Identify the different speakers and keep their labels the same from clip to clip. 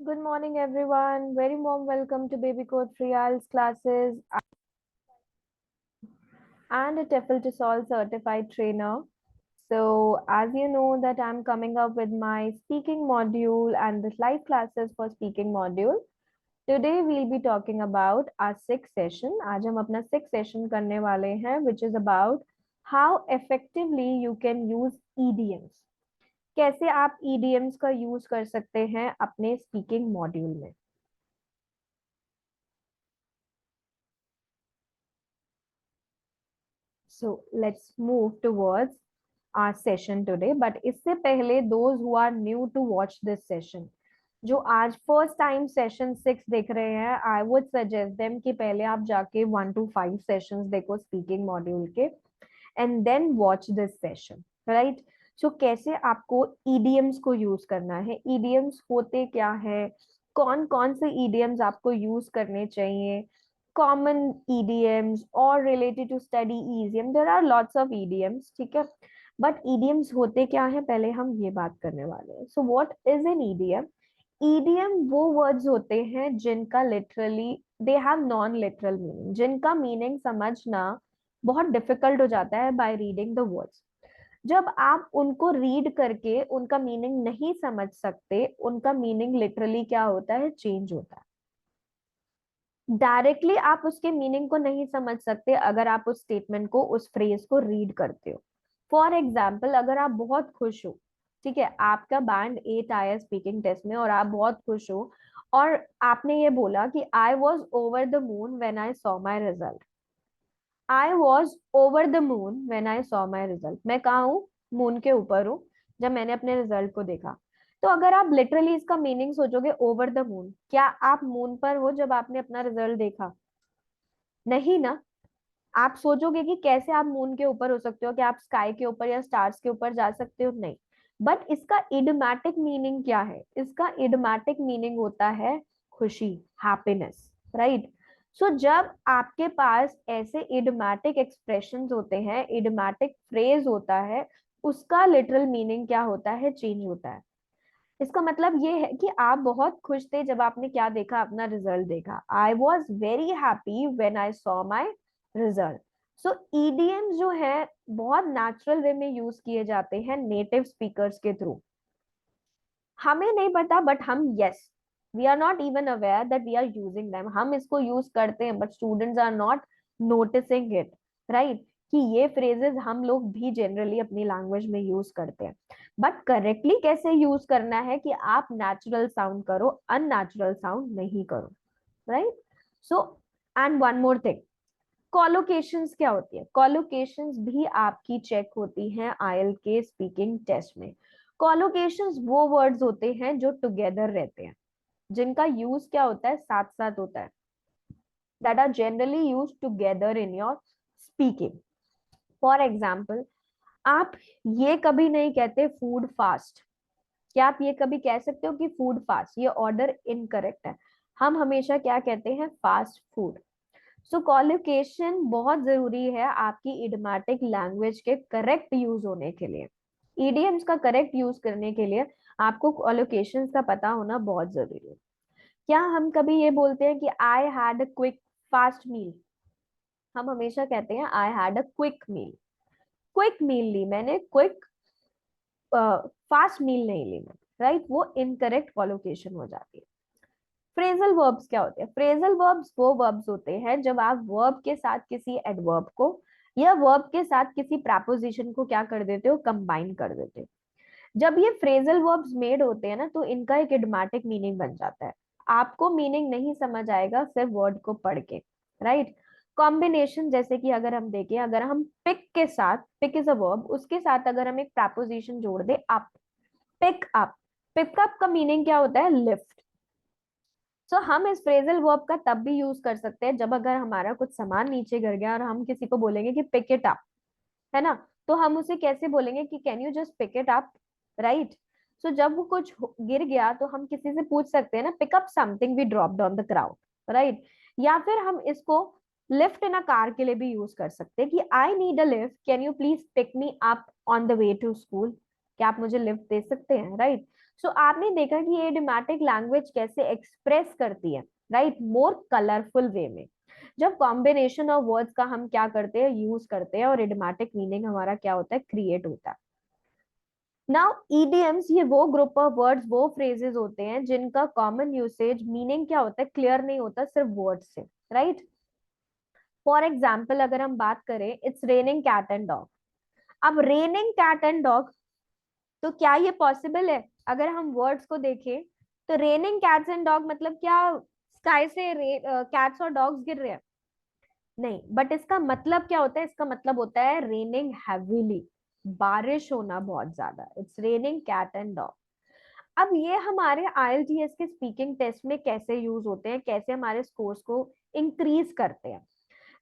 Speaker 1: Good morning, everyone. Very warm welcome to Baby Code Free IELTS classes and a TEFL to Solve certified trainer. So, as you know, that I'm coming up with my speaking module and the live classes for speaking module. Today we'll be talking about our sixth session. आज हम अपना sixth session करने वाले हैं, which is about how effectively you can use idioms. कैसे आप idioms का use कर सकते हैं अपने speaking module में. So let's move towards our session today. But इससे पहले those who are new to watch this session, जो आज फर्स्ट टाइम सेशन 6 देख रहे हैं, आई वुड सजेस्ट देम कि पहले आप जाके 1 to 5 सेशंस देखो स्पीकिंग मॉड्यूल के and then watch this session, right. So कैसे आपको ईडीएम्स को यूज करना है, ईडीएम्स होते क्या है, कौन कौन से ईडीएम्स आपको यूज करने चाहिए, कॉमन ईडीएम्स और related to study idiom, there are lots of idioms, ठीक है. बट ईडीएम्स होते क्या है, पहले हम ये बात करने वाले हैं. So what is an EDM? EDM वो वर्ड्स होते हैं जिनका literally they have non literal meaning, जिनका मीनिंग समझना बहुत डिफिकल्ट हो जाता है बाय रीडिंग द वर्ड्स. जब आप उनको रीड करके उनका मीनिंग नहीं समझ सकते, उनका मीनिंग लिटरली क्या होता है, चेंज होता है. डायरेक्टली आप उसके मीनिंग को नहीं समझ सकते अगर आप उस स्टेटमेंट को, उस फ्रेज को रीड करते हो. फॉर एग्जाम्पल, अगर आप बहुत खुश हो, ठीक है, आपका बैंड 8 आया स्पीकिंग टेस्ट में और आप बहुत खुश हो और आपने ये बोला कि आई was over the moon when I saw my result. I was over the moon when I saw my result. मैं कहा हूँ, मून के ऊपर हूँ जब मैंने अपने रिजल्ट को देखा. तो अगर आप लिटरली इसका मीनिंग सोचोगे, ओवर द मून, क्या आप मून पर हो जब आपने अपना रिजल्ट देखा? नहीं ना. आप सोचोगे कि कैसे आप मून के ऊपर हो सकते हो, कि आप स्काई के ऊपर या स्टार्स के ऊपर जा सकते हो? नहीं. बट इसका इडमैटिक मीनिंग क्या है? इसका इडमैटिक मीनिंग होता है खुशी, हैप्पीनेस, राइट. सो जब आपके पास ऐसे इडमैटिक एक्सप्रेशंस होते हैं, इडमैटिक फ्रेज होता है, उसका लिटरल मीनिंग क्या होता है, चेंज होता है. इसका मतलब ये है कि आप बहुत खुश थे जब आपने क्या देखा, अपना रिजल्ट देखा. I was very happy when I saw my result. So EDM जो है बहुत नेचुरल वे में यूज किए जाते हैं नेटिव स्पीकर्स के थ्रू. हमें नहीं पता, बट हम, yes, we are not even aware that we are using them. हम इसको यूज करते हैं but students are not noticing it, right, कि ये फ्रेजेस हम लोग भी जनरली अपनी लैंग्वेज में यूज करते हैं. बट करेक्टली कैसे यूज करना है कि आप नेचुरल साउंड करो, अननेचुरल साउंड नहीं करो, right. So and one more thing, collocations क्या होती है? कॉलोकेशंस भी आपकी चेक होती हैं आईएल के स्पीकिंग टेस्ट में. कॉलोकेशंस वो वर्ड्स होते हैं जो टुगेदर रहते हैं, जिनका यूज क्या होता है, साथ साथ होता है, that are generally use together in your speaking. For example, आप ये कभी नहीं कहते फूड फास्ट. क्या आप ये कभी कह सकते हो कि फूड फास्ट? ये ऑर्डर इनकरेक्ट है. हम हमेशा क्या कहते हैं, फास्ट फूड. सो कॉलोकेशन बहुत जरूरी है आपकी इडियोमैटिक लैंग्वेज के करेक्ट यूज होने के लिए. ईडीएम्स का करेक्ट यूज करने के लिए आपको कॉलोकेशंस का पता होना बहुत जरूरी है. क्या हम कभी ये बोलते हैं कि I had a quick fast meal? हम हमेशा कहते हैं I had a quick meal. Quick meal ली मैंने, क्विक फास्ट मील नहीं ली मैंने, राइट. वो इनकरेक्ट कॉलोकेशन हो जाती है. फ्रेजल वर्ब्स क्या होते हैं? फ्रेजल वर्ब्स वो वर्ब्स होते हैं जब आप वर्ब के साथ किसी एडवर्ब को या वर्ब के साथ किसी प्रपोजिशन को क्या कर देते हो, कंबाइन कर देते हो. जब ये फ्रेजल वर्ब्स मेड होते हैं ना, तो इनका एक इडमाटिक मीनिंग बन जाता है. आपको मीनिंग नहीं समझ आएगा सिर्फ वर्ड को पढ़ के, राइट. कॉम्बिनेशन, जैसे कि अगर हम देखें, अगर हम पिक के साथ, पिक इज अ वर्ब, उसके साथ अगर हम एक प्रपोजिशन जोड़ दे, अप, पिक अप, पिकअप का मीनिंग क्या होता है, लिफ्ट. सो हम इस फ्रेजल वर्ब का तब भी यूज कर सकते हैं जब अगर हमारा कुछ सामान नीचे गिर गया और हम किसी को बोलेंगे कि पिक इट अप, है ना. तो हम उसे कैसे बोलेंगे कि can you just pick it up, right. So जब वो कुछ गिर गया तो हम किसी से पूछ सकते हैं ना, pick up something we dropped on the ground, right. या फिर हम इसको लिफ्ट इन अ कार के लिए भी यूज कर सकते हैं कि I need a lift, can you please pick me up on the way to school. क्या आप मुझे लिफ्ट दे सकते हैं, राइट। सो आपने देखा कि ये इडियोमैटिक लैंग्वेज कैसे एक्सप्रेस करती है, राइट, मोर कलरफुल वे में। जब कॉम्बिनेशन ऑफ वर्ड्स का हम क्या करते हैं, यूज करते हैं, और इडियोमैटिक मीनिंग हमारा क्या होता है, क्रिएट होता है। नाउ ईडीएम्स, ये वो ग्रुप ऑफ वर्ड्स, वो फ्रेजेस होते हैं जिनका कॉमन यूसेज मीनिंग क्या होता है, क्लियर नहीं होता सिर्फ वर्ड से, राइट। फॉर एग्जाम्पल अगर हम बात करें, it's raining cat and dog. अब रेनिंग कैट एंड डॉग, तो क्या ये पॉसिबल है? अगर हम वर्ड्स को देखें तो रेनिंग कैट्स एंड डॉग मतलब क्या स्काई से कैट्स और डॉग्स गिर रहे हैं? नहीं, बट इसका मतलब क्या होता है, इसका मतलब होता है रेनिंग हैवीली, बारिश होना बहुत ज्यादा। It's raining cat and dog. अब ये हमारे आईएलटीएस के स्पीकिंग टेस्ट में कैसे यूज होते हैं, कैसे हमारे स्कोर्स को इंक्रीज करते हैं।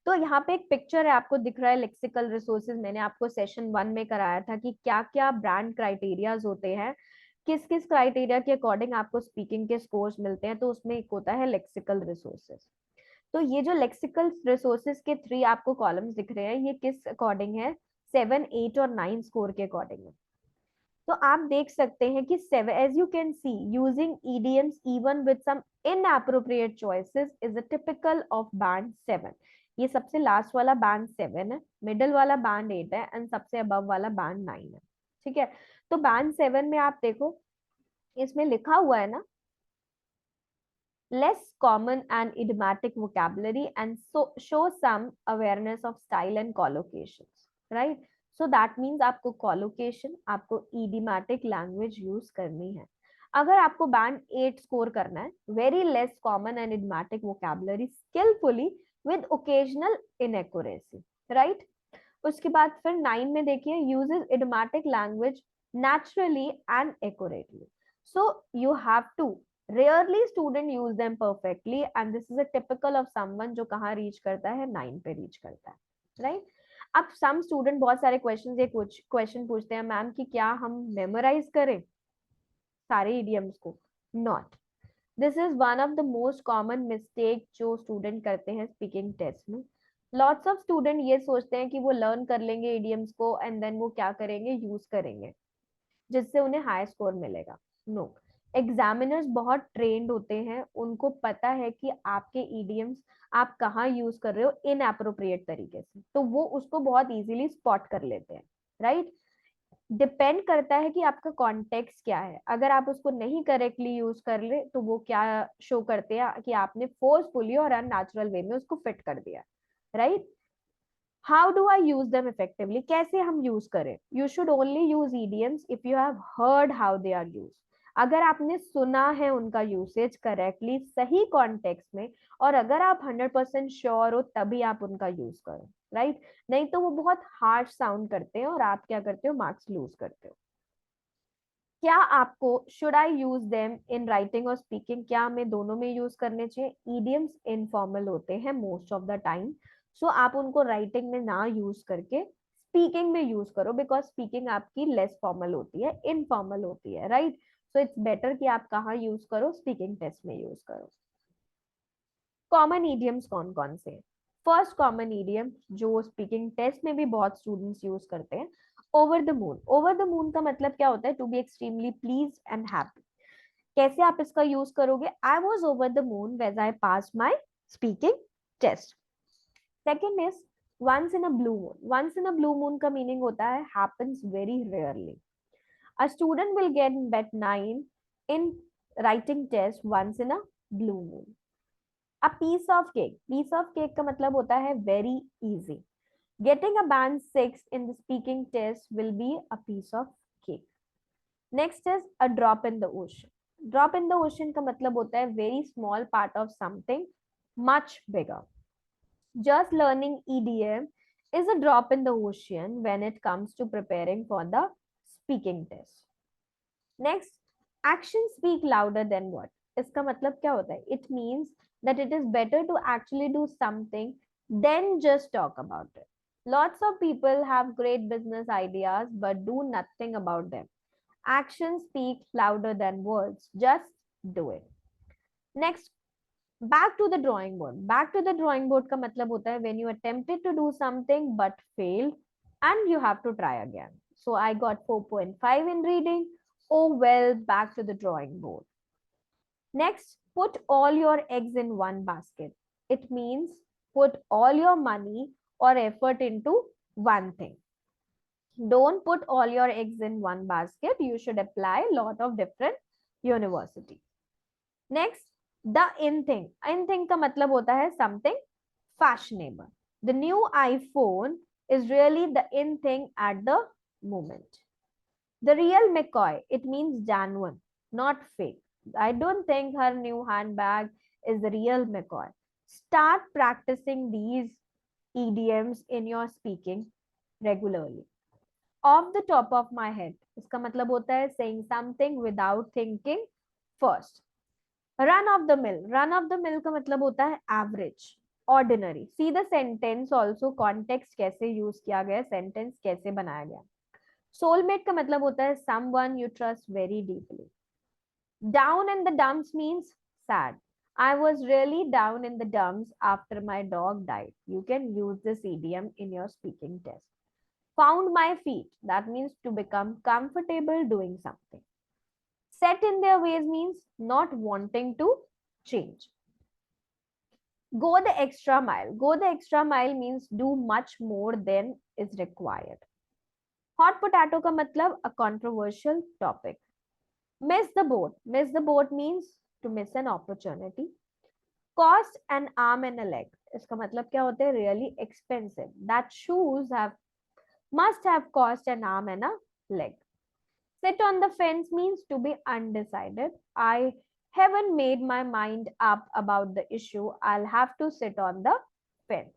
Speaker 1: तो यहाँ पे एक पिक्चर है, आपको दिख रहा है लेक्सिकल रिसोर्सेज। मैंने आपको सेशन 1 में कराया था कि क्या क्या ब्रांड क्राइटेरियाज होते हैं, किस किस क्राइटेरिया के अकॉर्डिंग आपको स्पीकिंग के स्कोर्स मिलते हैं। तो उसमें एक होता है लेक्सिकल रिसोर्सेज। तो ये जो लेक्सिकल रिसोर्सेज के 3 आपको कॉलम्स दिख रहे हैं, ये किस अकॉर्डिंग है, 7, 8 और 9 स्कोर के अकॉर्डिंग है। तो आप देख सकते हैं कि 7, as you can see, using idioms even with some inappropriate choices is a typical of band 7। ये सबसे लास्ट वाला बैंड 7 है, मिडिल वाला बैंड 8 है, एंड सबसे अबव वाला बैंड 9 है। ठीक है, तो बैंड 7 में आप देखो, इसमें लिखा हुआ है ना, less common and idiomatic vocabulary and so show some awareness of style and collocations, right? So that means आपको collocation, आपको idiomatic language use करनी है। अगर आपको बैंड 8 स्कोर करना है, very less common and idiomatic vocabulary skillfully with occasional inaccuracy, right? उसके बाद फिर 9 में देखिए, uses idiomatic language naturally and accurately. So you have to, rarely student use them perfectly and this is a typical of someone जो कहाँ reach करता है, 9 पे रीच करता है, राइट। अब सम स्टूडेंट बहुत सारे क्वेश्चन, ये कुछ क्वेश्चन पूछते हैं, मैम कि क्या हम मेमोराइज करें सारे इडियम्स को? Not, this is one of the most common mistake जो स्टूडेंट करते हैं स्पीकिंग टेस्ट में। लॉट्स ऑफ स्टूडेंट ये सोचते हैं कि वो लर्न कर लेंगे इडियम्स को एंड देन वो क्या करेंगे, यूज करेंगे, जिससे उन्हें हाई स्कोर मिलेगा। नो, एग्जामिनर्स बहुत ट्रेंड होते हैं, उनको पता है कि आपके ईडियम्स आप कहाँ यूज कर रहे हो इन अप्रोप्रिएट तरीके से, तो वो उसको बहुत इजीली स्पॉट कर लेते हैं, राइट। डिपेंड करता है कि आपका कॉन्टेक्स्ट क्या है। अगर आप उसको नहीं करेक्टली यूज कर ले तो वो क्या शो करते हैं कि आपने फोर्सफुली और अननेचुरल वे में उसको फिट कर दिया, right. How do I use them effectively, कैसे हम यूज करें? You should only use idioms if you have heard how they are use. अगर आपने सुना है उनका यूसेज करेक्टली, सही कॉन्टेक्स्ट में, और अगर आप 100% श्योर हो, तभी आप उनका यूज करो, राइट। नहीं तो वो बहुत हार्श साउंड करते हैं और आप क्या करते हो, मार्क्स लूज करते हो। क्या आपको, should I use them in writing और स्पीकिंग, क्या हमें दोनों में यूज करने चाहिए? ईडियम्स इनफॉर्मल होते हैं मोस्ट ऑफ द टाइम, सो आप उनको राइटिंग में ना यूज करके स्पीकिंग में यूज करो, बिकॉज स्पीकिंग आपकी लेस फॉर्मल होती है, इनफॉर्मल होती है, राइट। सो इट्स बेटर कि आप कहाँ यूज करो, स्पीकिंग टेस्ट में यूज करो। कॉमन ईडियम्स कौन कौन से? फर्स्ट कॉमन ईडियम जो स्पीकिंग टेस्ट में भी बहुत स्टूडेंट्स यूज करते हैं, over the moon. Over the moon का मतलब क्या होता है? To be extremely please and happy. कैसे आप इसका यूज करोगे? I was over the moon when I pass my speaking test. Second is once in a blue moon. Once in a blue moon का मीनिंग होता है happens very rarely. A student will get bet 9 in writing test once in a blue moon. A piece of cake. Piece of cake का मतलब होता है very easy. Getting a band 6 in the speaking test will be a piece of cake. Next is a drop in the ocean. Drop in the ocean का मतलब होता है very small part of something much bigger. Just learning EDM is a drop in the ocean when it comes to preparing for the speaking test. Next, actions speak louder than what. इसका मतलब क्या होता है? It means that it is better to actually do something than just talk about it. Lots of people have great business ideas but do nothing about them. Actions speak louder than words. Just do it. Next, back to the drawing board. Back to the drawing board का मतलब होता है when you attempted to do something but failed and you have to try again. So I got 4.5 in reading. Oh well, back to the drawing board. Next, put all your eggs in one basket. It means put all your money or effort into one thing. Don't put all your eggs in one basket. You should apply a lot of different universities. Next, the in thing. In thing का मतलब होता है something fashionable. The new iPhone is really the in thing at the moment. The real McCoy, it means genuine, not fake. I don't think her new handbag is the real McCoy. Start practicing these idioms in your speaking regularly. Off the top of my head, इसका मतलब होता है saying something without thinking first. Run of the mill. Run of the mill का मतलब होता है average, ordinary. See the sentence also, context कैसे use किया गया, sentence कैसे बनाया गया. Soulmate का मतलब होता है someone you trust very deeply. Down in the dumps means sad. I was really down in the dumps after my dog died. You can use this idiom in your speaking test. Found my feet. That means to become comfortable doing something. Set in their ways means not wanting to change. Go the extra mile. Go the extra mile means do much more than is required. Hot potato का मतलब a controversial topic. Miss the boat. Miss the boat means to miss an opportunity. Cost an arm and a leg. इसका मतलब क्या होता है? Really expensive. That shoes must have cost an arm and a leg. Sit on the fence means to be undecided. I haven't made my mind up about the issue. I'll have to sit on the fence.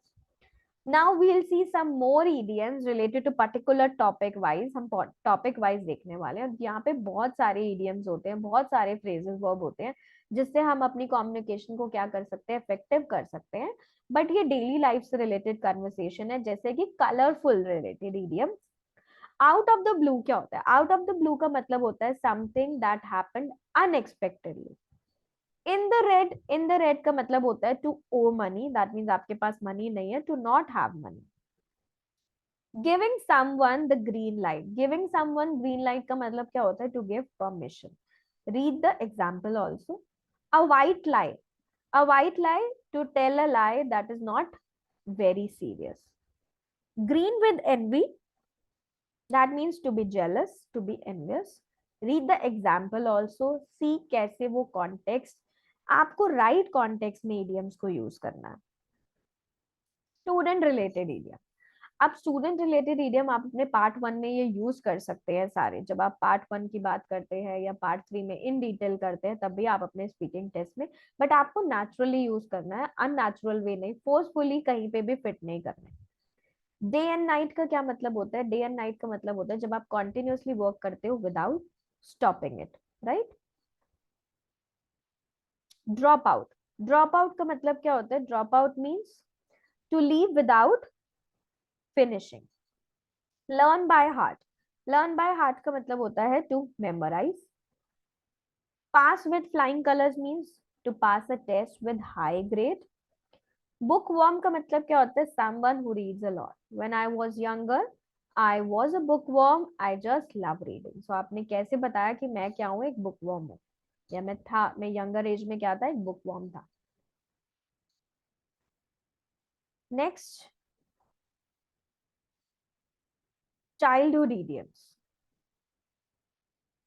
Speaker 1: Now we'll see some more idioms related to particular topic wise. हम topic wise देखने वाले हैं. यहाँ पे बहुत सारे idioms होते हैं, बहुत सारे phrases verb होते हैं, जिससे हम अपनी communication को क्या कर सकते हैं, effective कर सकते हैं. But ये daily life से related conversation है, जैसे कि colorful related idiom. Out of the blue क्या होता है? Out of the blue का मतलब होता है something that happened unexpectedly. In the red का मतलब होता है to owe money. That means आपके पास money नहीं है, to not have money. Giving someone the green light. Giving someone green light का मतलब क्या होता है? To give permission. Read the example also. A white lie. A white lie, to tell a lie that is not very serious. Green with envy. That means to be jealous, to be envious. Read the example also. See कैसे वो context, आपको right context में idioms को use करना है. Student related idiom. अब student related idiom आप अपने पार्ट 1 में ये यूज कर सकते हैं सारे. जब आप पार्ट 1 की बात करते हैं या पार्ट 3 में इन डिटेल करते हैं, तब भी आप अपने स्पीकिंग टेस्ट में, बट आपको नेचुरली यूज करना है, अननेचुरल वे नहीं, फोर्सफुली कहीं पे भी फिट नहीं करना है. डे एंड नाइट का क्या मतलब होता है? डे एंड नाइट का मतलब होता है जब आप कॉन्टिन्यूसली वर्क करते हो without stopping it, right. Drop out. Drop out का मतलब क्या होता है? Drop out means to leave without finishing. Learn by heart. Learn by heart का मतलब होता है to memorise. Pass with flying colours means to pass a test with high grade. Bookworm का मतलब क्या होता है? Someone who reads a lot. When I was younger I was a bookworm, I just love reading. So आपने कैसे बताया कि मैं क्या हूँ? एक बुक वर्म हूँ, या मैं यंगर एज में क्या था? एक बुक वर्म था. Next, childhood idioms.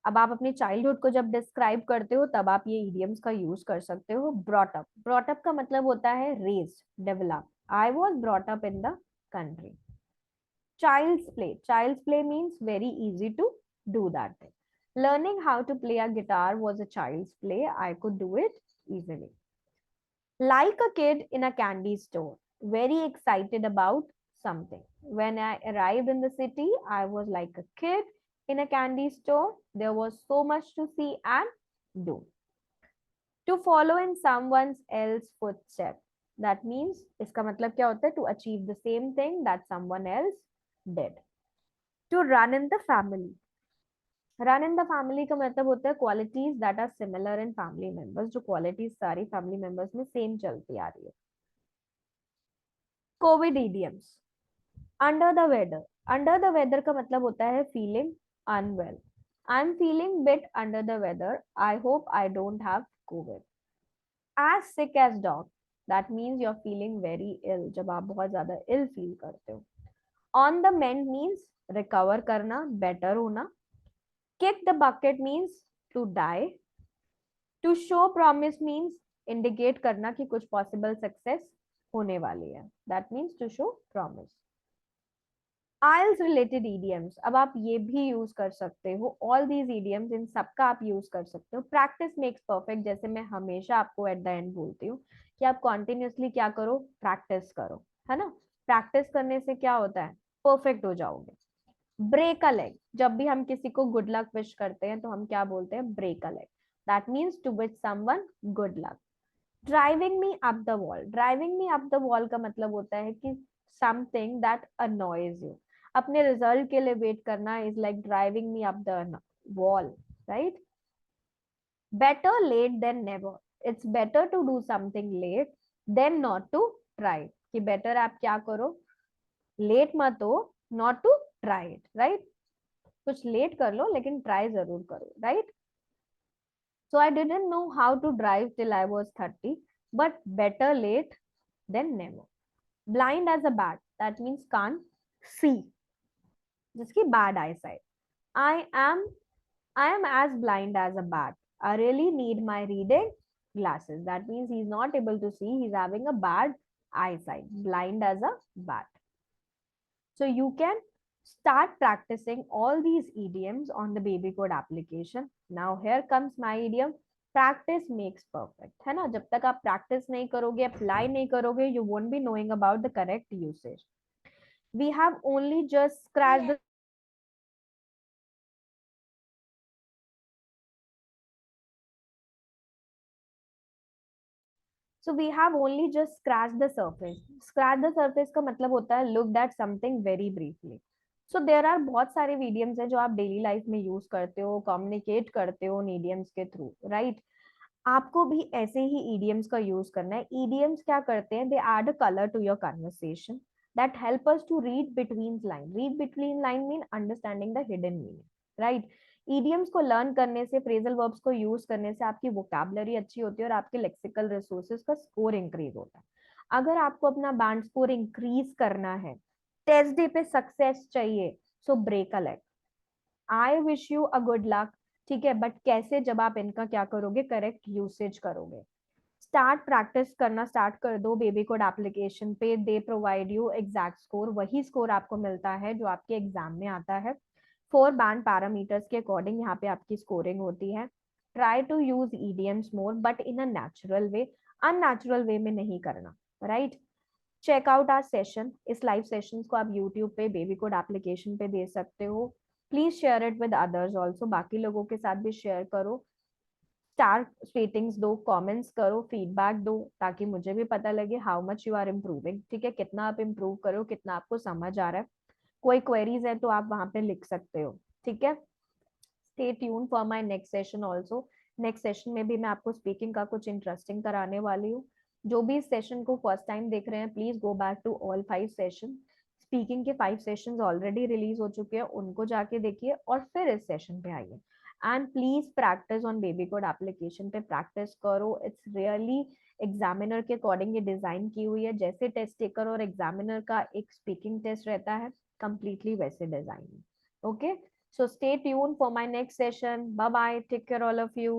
Speaker 1: अब आप अपनी चाइल्डहुड को जब डिस्क्राइब करते हो तब आप ये इडियम्स का यूज कर सकते हो. Brought up. ब्रॉट अप का मतलब होता है raised, develop. I was brought up in the country. Child's play. Child's play means very easy to do that thing. Learning how to play a guitar was a child's play. I could do it easily. Like a kid in a candy store, very excited about something. When I arrived in the city, I was like a kid in a candy store. There was so much to see and do. To follow in someone else's footsteps. That means, इसका मतलब क्या होता है? To achieve the same thing that someone else did. To run in the family. Run in the family का मतलब होता है qualities that are similar in family members. जो qualities सारी family members में same चलती आ रही है. COVID idioms. Under the weather. Under the weather का मतलब होता है feeling unwell. I am feeling bit under the weather. I hope I don't have COVID. As sick as dog, that means you are feeling very ill, जब आप बहुत ज्यादा ill feel करते हो. On the mend means recover करना, better होना. Kick the bucket means to die. To show promise means indicate करना कि कुछ पॉसिबल सक्सेस होने वाली है. That means to show promise. Isles related idioms, अब आप ये भी यूज कर सकते हो. ऑल दीज ईडियम्स, इन सबका आप यूज कर सकते हो. प्रैक्टिस मेक्स परफेक्ट, जैसे मैं हमेशा आपको एट द एंड बोलती हूँ कि आप कॉन्टिन्यूसली क्या करो, प्रैक्टिस करो, है ना. प्रैक्टिस करने से क्या होता है, परफेक्ट हो जाओगे. ब्रेक अ लेग, जब भी हम किसी को गुड लक विश करते हैं तो हम क्या बोलते हैं, break a leg. That means to wish someone good luck. Driving me up the wall, driving me up the wall का मतलब होता है कि समथिंग दैट अनॉयज यू. अपने रिजल्ट के लिए वेट करना is like driving me up the wall, right. Better late than never, it's better to do something late than not to try. कि बेटर आप क्या करो, लेट मत हो, not to try it, right. कुछ लेट कर लो लेकिन ट्राई जरूर करो, राइट. So I didn't know how to drive till I was 30, but better late than never. Blind as a bat, that means can't see. जिसकी bad eyesight. I am I am as blind as a bat. I really need my reading glasses. That means he's not able to see. He's having a bad eyesight. Blind as a bat. So you can start practicing all these idioms on the baby code application. Now here comes my idiom. Practice makes perfect, है ना. जब तक आप practice नहीं करोगे, apply नहीं करोगे, you won't be knowing about the correct usage. We have only just scratched the So we have only just scratched the surface. Scratch the surface का मतलब होता है looked at something very briefly. So there are बहुत सारे idioms हैं जो आप daily life में यूज करते हो, कम्युनिकेट करते हो उन idioms के थ्रू, राइट. आपको भी ऐसे ही idioms का यूज करना है. idioms क्या करते हैं, they add a color to your conversation that help us to read between line. Read between line mean understanding the hidden meaning, right. Idioms को लर्न करने से, फ्रेजल वर्ब्स को यूज करने से आपकी वोकैबुलरी अच्छी होती है और आपके लेक्सिकल रिसोर्सेज का स्कोर इंक्रीज होता है. अगर आपको अपना बैंड स्कोर इंक्रीज करना है, टेस्ट डे पे सक्सेस चाहिए, so break a leg. I wish you a good luck. ठीक है, बट कैसे, जब आप इनका क्या करोगे, करेक्ट यूसेज करोगे. स्टार्ट प्रैक्टिस करना स्टार्ट कर दो बेबी कोड एप्लीकेशन पे. They provide you exact score. वही स्कोर आपको मिलता है जो आपके एग्जाम में आता है. 4 बैंड पैरामीटर्स के अकॉर्डिंग यहाँ पे आपकी स्कोरिंग होती है. Try to use idioms more but in a natural way. Unnatural way में नहीं करना, right. Check out our session. इस लाइव सेशंस को आप यूट्यूब पे बेबी कोड एप्लीकेशन पे दे सकते हो. Please share it with others also. बाकी लोगों के साथ भी शेयर करो. स्टार रेटिंग्स दो, कमेंट्स करो, फीडबैक दो, ताकि मुझे भी पता लगे how much you are improving. ठीक है, कितना आप इम्प्रूव करो, कितना आपको समझ आ रहा है. कोई क्वेरीज है तो आप वहां पे लिख सकते हो. ठीक है, stay tune for my next session also. Next session में भी मैं आपको स्पीकिंग का कुछ इंटरेस्टिंग कराने वाली हूँ. जो भी इस सेशन को फर्स्ट टाइम देख रहे हैं, please go back to all 5 session. Speaking के 5 सेशंस ऑलरेडी रिलीज हो चुके हैं, उनको जाके देखिए और फिर इस सेशन पे आइए. And please practice on baby code application पे प्रैक्टिस करो. इट्स रियली एग्जामिनर के अकॉर्डिंग ये डिजाइन की हुई है. जैसे टेस्ट टेकर और एग्जामिनर का एक स्पीकिंग टेस्ट रहता है, completely वैसे design. Okay, so stay tuned for my next session. Bye bye, take care all of you.